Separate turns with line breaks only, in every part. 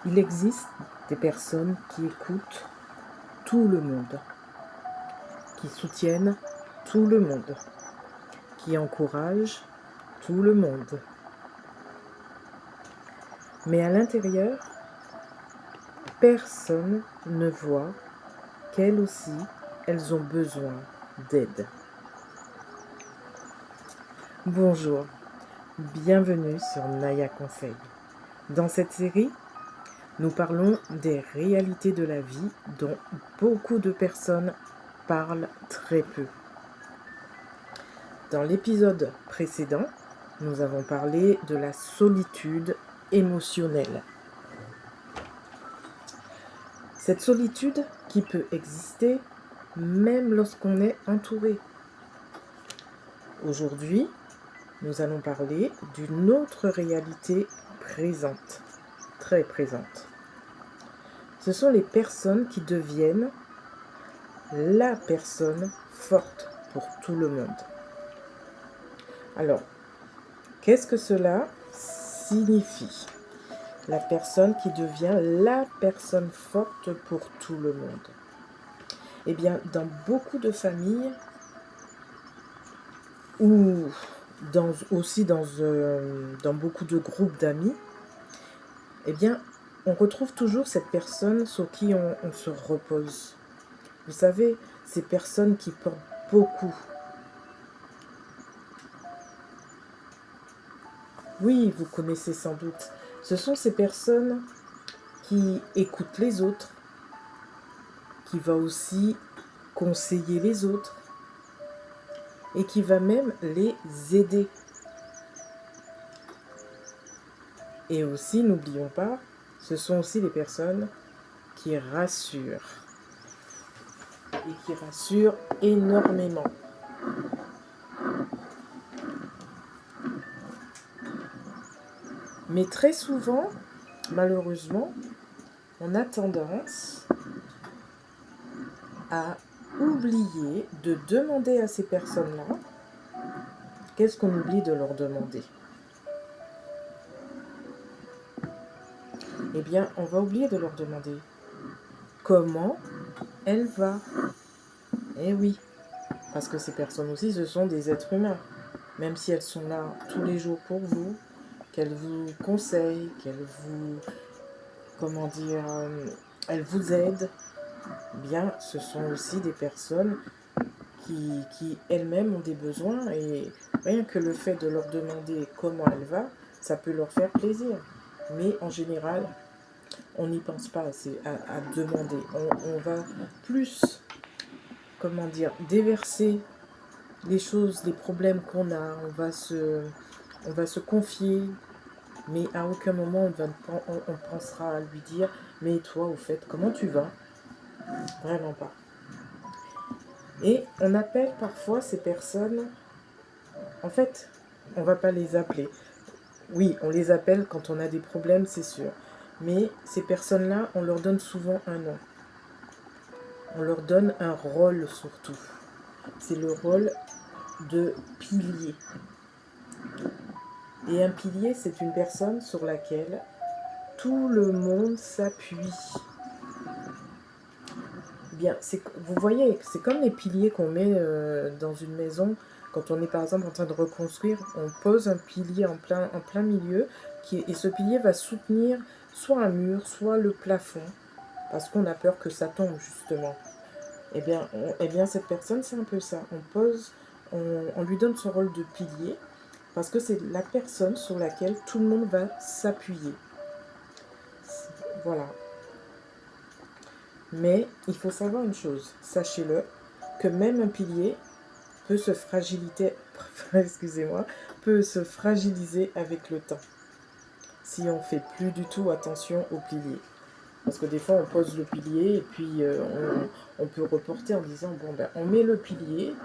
Il existe des personnes qui écoutent tout le monde, qui soutiennent tout le monde, qui encouragent tout le monde. Mais à l'intérieur, personne ne voit qu'elles aussi, elles ont besoin d'aide. Bonjour, bienvenue sur Naya Conseil. Dans cette série, nous parlons des réalités de la vie dont beaucoup de personnes parlent très peu. Dans l'épisode précédent, nous avons parlé de la solitude émotionnelle. Cette solitude qui peut exister même lorsqu'on est entouré. Aujourd'hui, nous allons parler d'une autre réalité présente, très présente. Ce sont les personnes qui deviennent la personne forte pour tout le monde. Alors, qu'est-ce que cela signifie? La personne qui devient la personne forte pour tout le monde. Eh bien, dans beaucoup de familles, ou aussi dans beaucoup de groupes d'amis, eh bien, on retrouve toujours cette personne sur qui on se repose. Vous savez, ces personnes qui portent beaucoup. Oui, vous connaissez sans doute. Ce sont ces personnes qui écoutent les autres, qui va aussi conseiller les autres et qui va même les aider. Et aussi, n'oublions pas, ce sont aussi les personnes qui rassurent. Et qui rassurent énormément. Mais très souvent, malheureusement, on a tendance à oublier de demander à ces personnes-là, qu'est-ce qu'on oublie de leur demander? Eh bien, on va oublier de leur demander comment elle va. Eh oui, parce que ces personnes aussi, ce sont des êtres humains. Même si elles sont là tous les jours pour vous, qu'elles vous conseillent, qu'elles vous, elles vous aident, eh bien, ce sont aussi des personnes qui elles-mêmes ont des besoins et rien que le fait de leur demander comment elle va, ça peut leur faire plaisir. Mais en général, on n'y pense pas assez à demander. On va plus, déverser les choses, les problèmes qu'on a. On va se confier, mais à aucun moment on pensera à lui dire « Mais toi, au fait, comment tu vas ?» Vraiment pas. Et on appelle parfois ces personnes, en fait, on ne va pas les appeler. Oui, on les appelle quand on a des problèmes, c'est sûr. Mais ces personnes-là, on leur donne souvent un nom. On leur donne un rôle surtout. C'est le rôle de pilier. Et un pilier, c'est une personne sur laquelle tout le monde s'appuie. Bien, vous voyez, c'est comme les piliers qu'on met dans une maison. Quand on est par exemple en train de reconstruire, on pose un pilier en plein milieu et ce pilier va soutenir soit un mur, soit le plafond, parce qu'on a peur que ça tombe justement. Eh bien cette personne, c'est un peu ça. On lui donne ce rôle de pilier parce que c'est la personne sur laquelle tout le monde va s'appuyer. Voilà. Mais il faut savoir une chose, sachez-le, que même un pilier peut se fragiliser avec le temps. Si on ne fait plus du tout attention au pilier. Parce que des fois, on pose le pilier et puis on peut reporter en disant, bon, ben, on met le pilier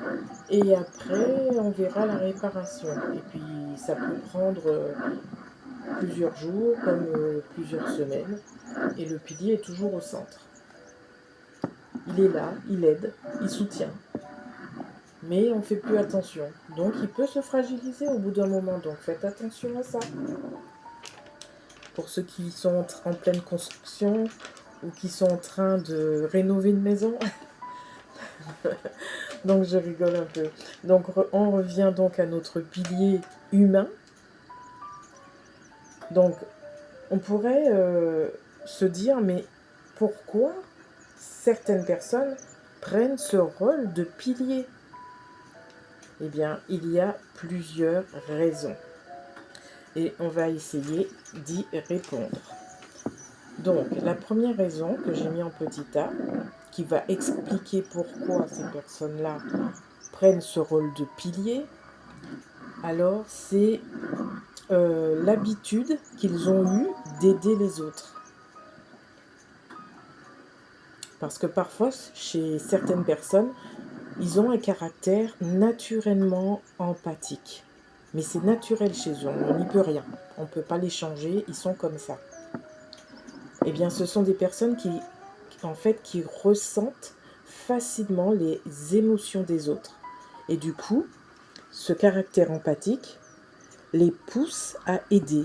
et après, on verra la réparation. Et puis, ça peut prendre plusieurs jours, comme plusieurs semaines. Et le pilier est toujours au centre. Il est là, il aide, il soutient. Mais on ne fait plus attention. Donc, il peut se fragiliser au bout d'un moment. Donc, faites attention à ça. pour ceux qui sont en pleine construction ou qui sont en train de rénover une maison. Donc je rigole un peu. Donc on revient donc à notre pilier humain. Donc on pourrait se dire, mais pourquoi certaines personnes prennent ce rôle de pilier? Eh bien, il y a plusieurs raisons. Et on va essayer d'y répondre. Donc, la première raison que j'ai mis en petit a, qui va expliquer pourquoi ces personnes-là prennent ce rôle de pilier, alors c'est l'habitude qu'ils ont eue d'aider les autres. Parce que parfois, chez certaines personnes, ils ont un caractère naturellement empathique. Mais c'est naturel chez eux, on n'y peut rien. On ne peut pas les changer, ils sont comme ça. Eh bien, ce sont des personnes qui ressentent facilement les émotions des autres. Et du coup, ce caractère empathique les pousse à aider.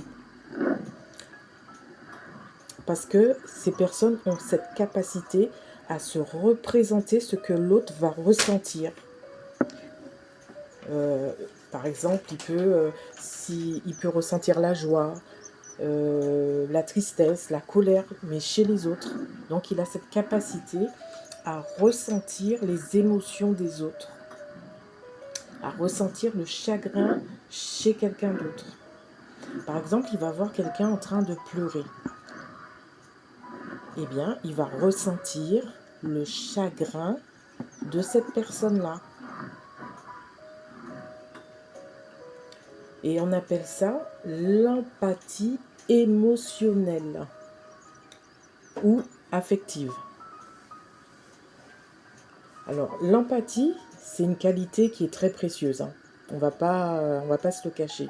Parce que ces personnes ont cette capacité à se représenter ce que l'autre va ressentir. Par exemple, il peut ressentir la joie, la tristesse, la colère, mais chez les autres. Donc il a cette capacité à ressentir les émotions des autres, à ressentir le chagrin chez quelqu'un d'autre. Par exemple, il va voir quelqu'un en train de pleurer. Eh bien, il va ressentir le chagrin de cette personne-là. Et on appelle ça l'empathie émotionnelle ou affective. Alors, l'empathie, c'est une qualité qui est très précieuse. Hein. On va pas se le cacher.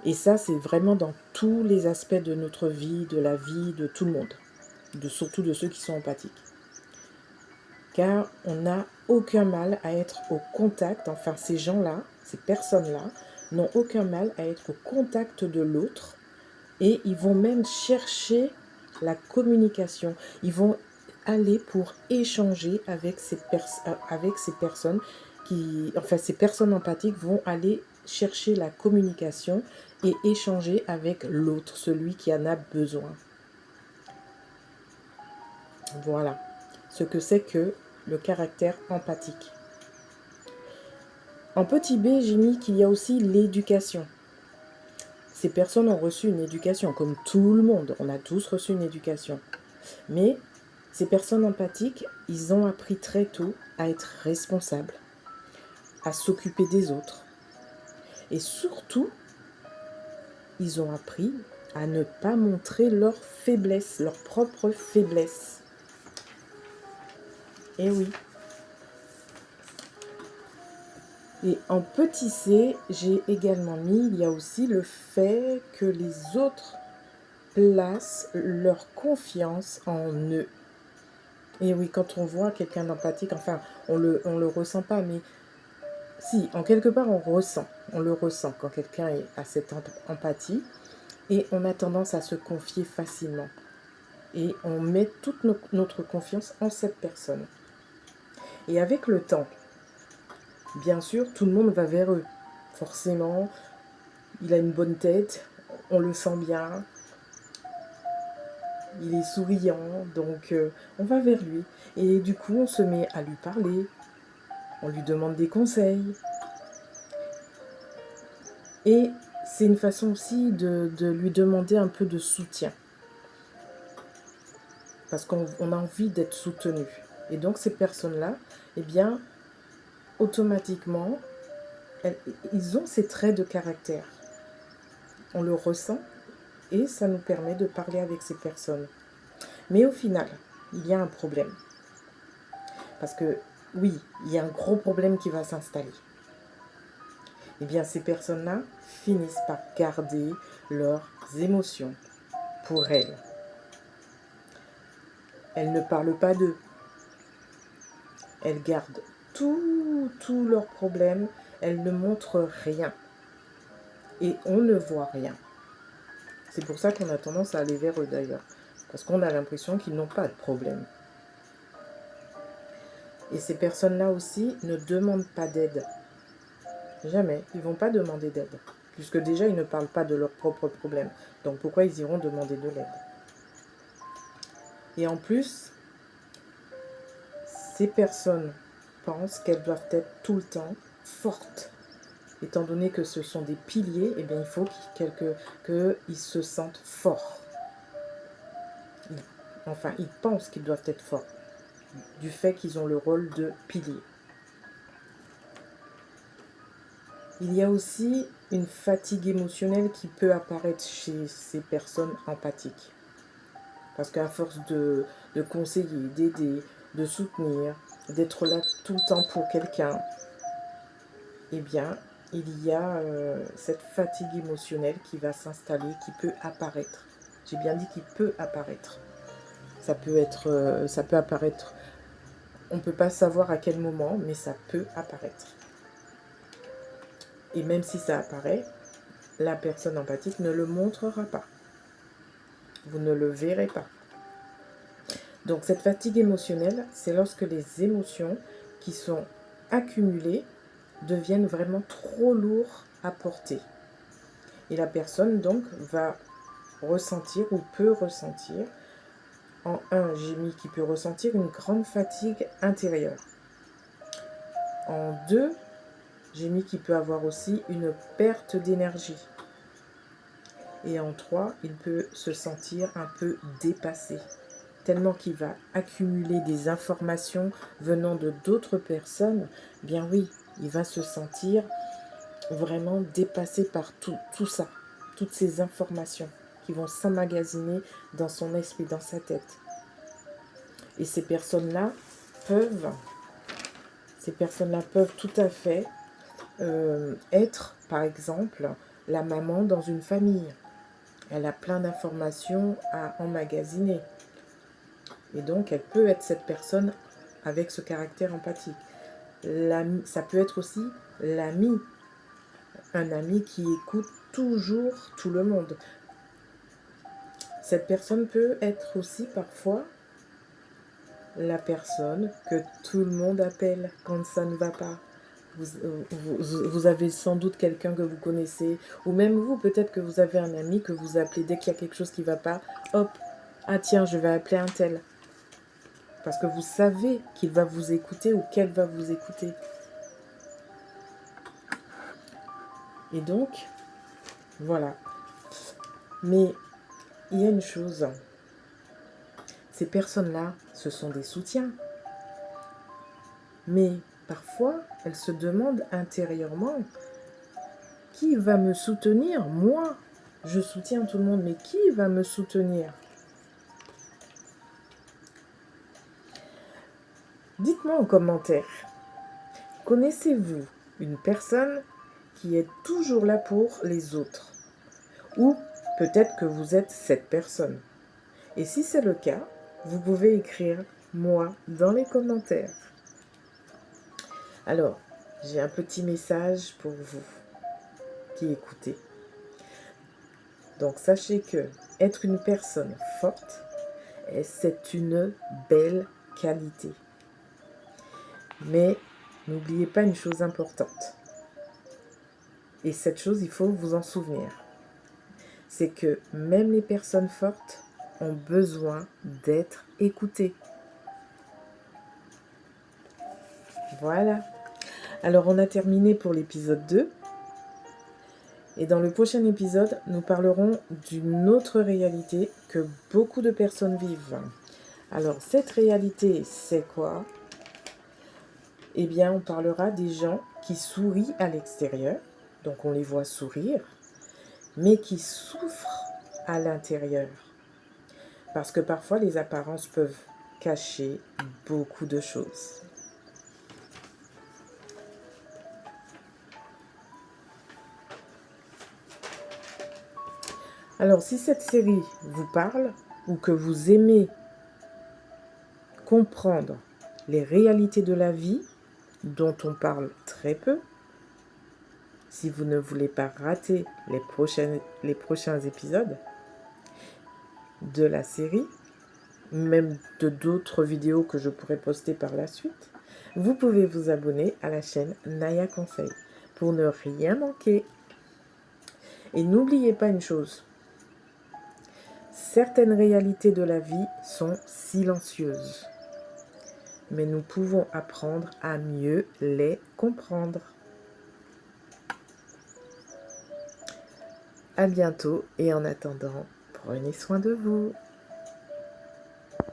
Et ça, c'est vraiment dans tous les aspects de notre vie, de la vie de tout le monde. Surtout de ceux qui sont empathiques. Car on n'a aucun mal à être au contact, enfin ces gens-là, ces personnes-là, n'ont aucun mal à être au contact de l'autre et ils vont même chercher la communication. Ils vont aller pour échanger avec ces personnes ces personnes empathiques vont aller chercher la communication et échanger avec l'autre, celui qui en a besoin. Voilà ce que c'est que le caractère empathique. En petit b, j'ai mis qu'il y a aussi l'éducation. Ces personnes ont reçu une éducation, comme tout le monde. On a tous reçu une éducation. Mais ces personnes empathiques, ils ont appris très tôt à être responsables, à s'occuper des autres. Et surtout, ils ont appris à ne pas montrer leurs faiblesses, leurs propres faiblesses. Et oui. Et en petit c, j'ai également mis, il y a aussi le fait que les autres placent leur confiance en eux. Et oui, quand on voit quelqu'un d'empathique, enfin, on le ressent pas, mais si, en quelque part, on le ressent quand quelqu'un a cette empathie, et on a tendance à se confier facilement. Et on met toute notre confiance en cette personne. Et avec le temps, bien sûr, tout le monde va vers eux. Forcément, il a une bonne tête, on le sent bien, il est souriant, donc on va vers lui. Et du coup, on se met à lui parler, on lui demande des conseils. Et c'est une façon aussi de lui demander un peu de soutien. Parce qu'on a envie d'être soutenu. Et donc ces personnes-là, eh bien, automatiquement, ils ont ces traits de caractère. On le ressent et ça nous permet de parler avec ces personnes. Mais au final, il y a un problème. Parce que oui, il y a un gros problème qui va s'installer. Eh bien, ces personnes-là finissent par garder leurs émotions pour elles. Elles ne parlent pas d'eux. Elles gardent tous leurs problèmes. Elles ne montrent rien. Et on ne voit rien. C'est pour ça qu'on a tendance à aller vers eux d'ailleurs. Parce qu'on a l'impression qu'ils n'ont pas de problème. Et ces personnes-là aussi ne demandent pas d'aide. Jamais. Ils ne vont pas demander d'aide. Puisque déjà, ils ne parlent pas de leurs propres problèmes. Donc pourquoi ils iront demander de l'aide? Et en plus, ces personnes pensent qu'elles doivent être tout le temps fortes. Étant donné que ce sont des piliers, eh bien, il faut qu'ils se sentent forts. Enfin, ils pensent qu'ils doivent être forts, du fait qu'ils ont le rôle de pilier. Il y a aussi une fatigue émotionnelle qui peut apparaître chez ces personnes empathiques. Parce qu'à force de conseiller, d'aider, de soutenir, d'être là tout le temps pour quelqu'un, eh bien, il y a cette fatigue émotionnelle qui va s'installer, qui peut apparaître. J'ai bien dit qu'il peut apparaître. Ça peut apparaître, on ne peut pas savoir à quel moment, mais ça peut apparaître. Et même si ça apparaît, la personne empathique ne le montrera pas. Vous ne le verrez pas. Donc cette fatigue émotionnelle, c'est lorsque les émotions qui sont accumulées deviennent vraiment trop lourdes à porter. Et la personne donc va ressentir ou peut ressentir, j'ai mis qui peut ressentir une grande fatigue intérieure. En 2, j'ai mis qui peut avoir aussi une perte d'énergie. Et en 3, il peut se sentir un peu dépassé, tellement qu'il va accumuler des informations venant de d'autres personnes. Bien oui, il va se sentir vraiment dépassé par tout ça, toutes ces informations qui vont s'emmagasiner dans son esprit, dans sa tête. Et ces personnes-là peuvent tout à fait être, par exemple, la maman dans une famille. Elle a plein d'informations à emmagasiner. Et donc, elle peut être cette personne avec ce caractère empathique. Ça peut être aussi l'ami. Un ami qui écoute toujours tout le monde. Cette personne peut être aussi parfois la personne que tout le monde appelle quand ça ne va pas. Vous avez sans doute quelqu'un que vous connaissez, ou même vous, peut-être que vous avez un ami que vous appelez dès qu'il y a quelque chose qui ne va pas. Hop, ah tiens, je vais appeler un tel. Parce que vous savez qu'il va vous écouter ou qu'elle va vous écouter. Et donc, voilà. Mais il y a une chose. Ces personnes-là, ce sont des soutiens. Mais parfois, elles se demandent intérieurement, qui va me soutenir? Moi, je soutiens tout le monde, mais qui va me soutenir? Dites-moi en commentaire, connaissez-vous une personne qui est toujours là pour les autres? Ou peut-être que vous êtes cette personne. Et si c'est le cas, vous pouvez écrire « moi » dans les commentaires. Alors, j'ai un petit message pour vous qui écoutez. Donc, sachez que être une personne forte, c'est une belle qualité. Mais n'oubliez pas une chose importante. Et cette chose, il faut vous en souvenir. C'est que même les personnes fortes ont besoin d'être écoutées. Voilà. Alors, on a terminé pour l'épisode 2. Et dans le prochain épisode, nous parlerons d'une autre réalité que beaucoup de personnes vivent. Alors, cette réalité, c'est quoi? Eh bien, on parlera des gens qui sourient à l'extérieur, donc on les voit sourire, mais qui souffrent à l'intérieur. Parce que parfois, les apparences peuvent cacher beaucoup de choses. Alors, si cette série vous parle ou que vous aimez comprendre les réalités de la vie dont on parle très peu, si vous ne voulez pas rater les prochains épisodes, de la série, même de d'autres vidéos que je pourrais poster par la suite, vous pouvez vous abonner à la chaîne Naya Conseil pour ne rien manquer. Et n'oubliez pas une chose, certaines réalités de la vie sont silencieuses, mais nous pouvons apprendre à mieux les comprendre. À bientôt et en attendant, prenez soin de vous.